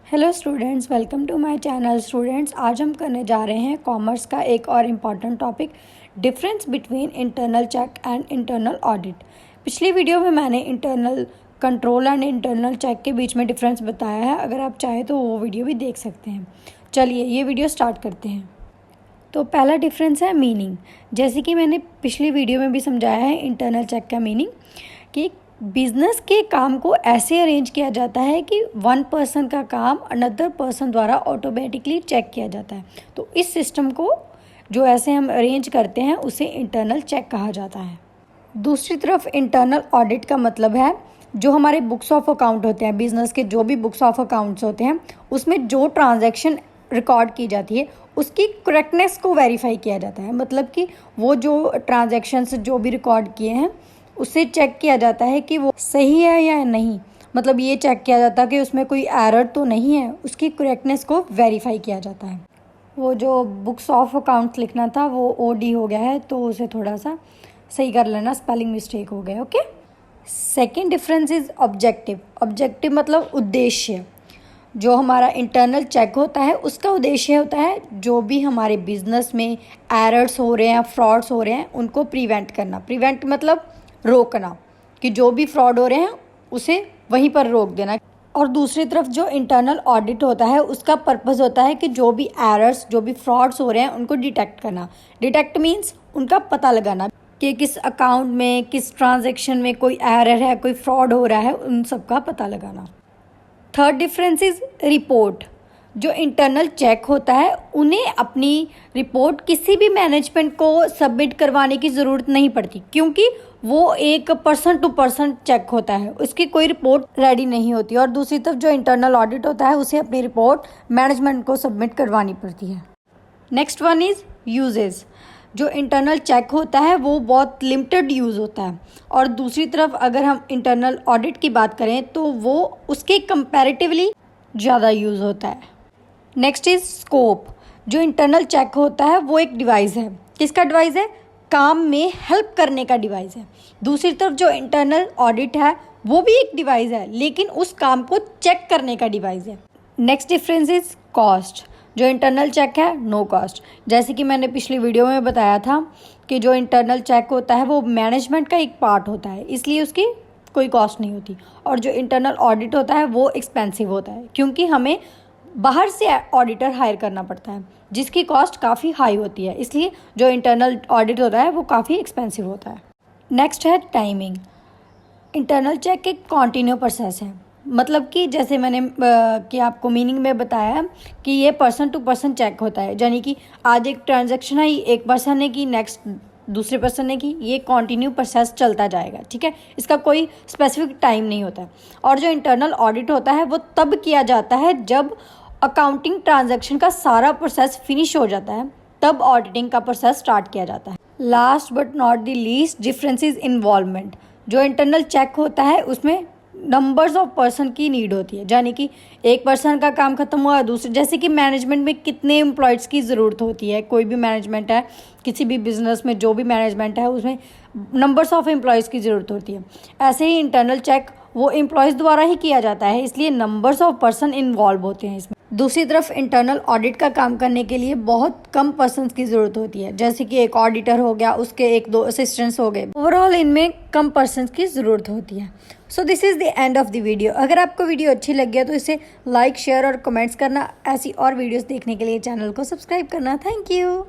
Hello students, welcome to my channel. Students, आज हम करने जा रहे हैं कॉमर्स का एक और important topic, difference between internal check and internal audit. पिछली वीडियो में मैंने internal control and internal check के बीच में डिफरेंस बताया है। अगर आप चाहें तो वो वीडियो भी देख सकते हैं। चलिए ये वीडियो स्टार्ट करते हैं। तो पहला डिफरेंस है मीनिंग। जैसे कि मैंने पिछली वीडियो में भी समझाया है इंटरनल चेक का मीनिंग कि बिजनेस के काम को ऐसे अरेंज किया जाता है कि वन पर्सन का काम अनदर पर्सन द्वारा ऑटोमेटिकली चेक किया जाता है। तो इस सिस्टम को जो ऐसे हम अरेंज करते हैं उसे इंटरनल चेक कहा जाता है। दूसरी तरफ इंटरनल ऑडिट का मतलब है जो हमारे बुक्स ऑफ अकाउंट होते हैं, बिजनेस के जो भी बुक्स ऑफ अकाउंट्स होते हैं उसमें जो ट्रांजैक्शन रिकॉर्ड की जाती है उसकी करेक्टनेस को वेरीफाई किया जाता है। मतलब कि वो जो ट्रांजैक्शंस जो भी रिकॉर्ड किए हैं उससे चेक किया जाता है कि वो सही है या नहीं। मतलब ये चेक किया जाता है कि उसमें कोई एरर तो नहीं है, उसकी करेक्टनेस को वेरीफाई किया जाता है। वो जो बुक्स ऑफ अकाउंट्स लिखना था वो ओडी हो गया है, तो उसे थोड़ा सा सही कर लेना, स्पेलिंग मिस्टेक हो गया। Okay. Second difference is objective. Objective मतलब उद्देश्य। जो हमारा इंटरनल चेक होता है उसका उद्देश्य होता है जो भी हमारे बिजनेस में एरर्स हो रहे हैं, फ्रॉड्स हो रहे हैं, उनको प्रिवेंट करना। प्रिवेंट मतलब रोकना, कि जो भी फ्रॉड हो रहे हैं उसे वहीं पर रोक देना। और दूसरी तरफ जो इंटरनल ऑडिट होता है उसका पर्पस होता है कि जो भी एरर्स, जो भी फ्रॉड्स हो रहे हैं उनको डिटेक्ट करना। डिटेक्ट मीन्स उनका पता लगाना कि किस अकाउंट में, किस ट्रांजैक्शन में कोई एरर है, कोई फ्रॉड हो रहा है, उन सब का पता लगाना। Third difference is report. जो इंटरनल चेक होता है उन्हें अपनी रिपोर्ट किसी भी मैनेजमेंट को सबमिट करवाने की ज़रूरत नहीं पड़ती, क्योंकि वो एक पर्सन टू पर्सन चेक होता है, उसकी कोई रिपोर्ट रेडी नहीं होती। और दूसरी तरफ जो इंटरनल ऑडिट होता है उसे अपनी रिपोर्ट मैनेजमेंट को सबमिट करवानी पड़ती है। Next one is uses. जो इंटरनल चेक होता है वो बहुत लिमिटेड यूज़ होता है, और दूसरी तरफ अगर हम इंटरनल ऑडिट की बात करें तो वो उसके कंपैरेटिवली ज़्यादा यूज़ होता है। Next is scope. जो इंटरनल चेक होता है वो एक डिवाइस है। किसका डिवाइस है? काम में हेल्प करने का डिवाइस है। दूसरी तरफ जो इंटरनल ऑडिट है वो भी एक डिवाइस है, लेकिन उस काम को चेक करने का डिवाइस है। Next difference is cost. जो इंटरनल चेक है नो कॉस्ट। जैसे कि मैंने पिछली वीडियो में बताया था कि जो इंटरनल चेक होता है वो मैनेजमेंट का एक पार्ट होता है, इसलिए उसकी कोई कॉस्ट नहीं होती। और जो इंटरनल ऑडिट होता है वो एक्सपेंसिव होता है, क्योंकि हमें बाहर से ऑडिटर हायर करना पड़ता है जिसकी कॉस्ट काफ़ी हाई होती है, इसलिए जो इंटरनल ऑडिट होता है वो काफ़ी एक्सपेंसिव होता है। नेक्स्ट है टाइमिंग। इंटरनल चेक एक कॉन्टिन्यू प्रोसेस है। मतलब कि जैसे मैंने कि आपको मीनिंग में बताया कि ये पर्सन टू पर्सन चेक होता है, यानी कि आज एक ट्रांजैक्शन है, एक पर्सन ने की, नेक्स्ट दूसरे पर्सन ने की, ये कॉन्टिन्यू प्रोसेस चलता जाएगा। ठीक है, इसका कोई स्पेसिफिक टाइम नहीं होता है। और जो इंटरनल ऑडिट होता है वो तब किया जाता है जब अकाउंटिंग ट्रांजैक्शन का सारा प्रोसेस फिनिश हो जाता है, तब ऑडिटिंग का प्रोसेस स्टार्ट किया जाता है। Last but not the least difference is involvement. जो इंटरनल चेक होता है उसमें नंबर्स ऑफ पर्सन की नीड होती है, यानी कि एक पर्सन का काम खत्म हुआ, दूसरे, जैसे कि मैनेजमेंट में कितने एम्प्लॉयज़ की ज़रूरत होती है। कोई भी मैनेजमेंट है, किसी भी बिजनेस में जो भी मैनेजमेंट है उसमें नंबर्स ऑफ एम्प्लॉयज़ की ज़रूरत होती है। ऐसे ही इंटरनल चेक वो एम्प्लॉयज़ द्वारा ही किया जाता है, इसलिए नंबर्स ऑफ पर्सन इन्वॉल्व होते हैं इसमें। दूसरी तरफ इंटरनल ऑडिट का काम करने के लिए बहुत कम पर्सन्स की ज़रूरत होती है, जैसे कि एक ऑडिटर हो गया, उसके एक दो असिस्टेंट्स हो गए। ओवरऑल इनमें कम पर्सन्स की ज़रूरत होती है। So this is the end of the video. अगर आपको वीडियो अच्छी लगी है तो इसे लाइक, शेयर और कमेंट्स करना। ऐसी और वीडियोस देखने के लिए चैनल को सब्सक्राइब करना। Thank you.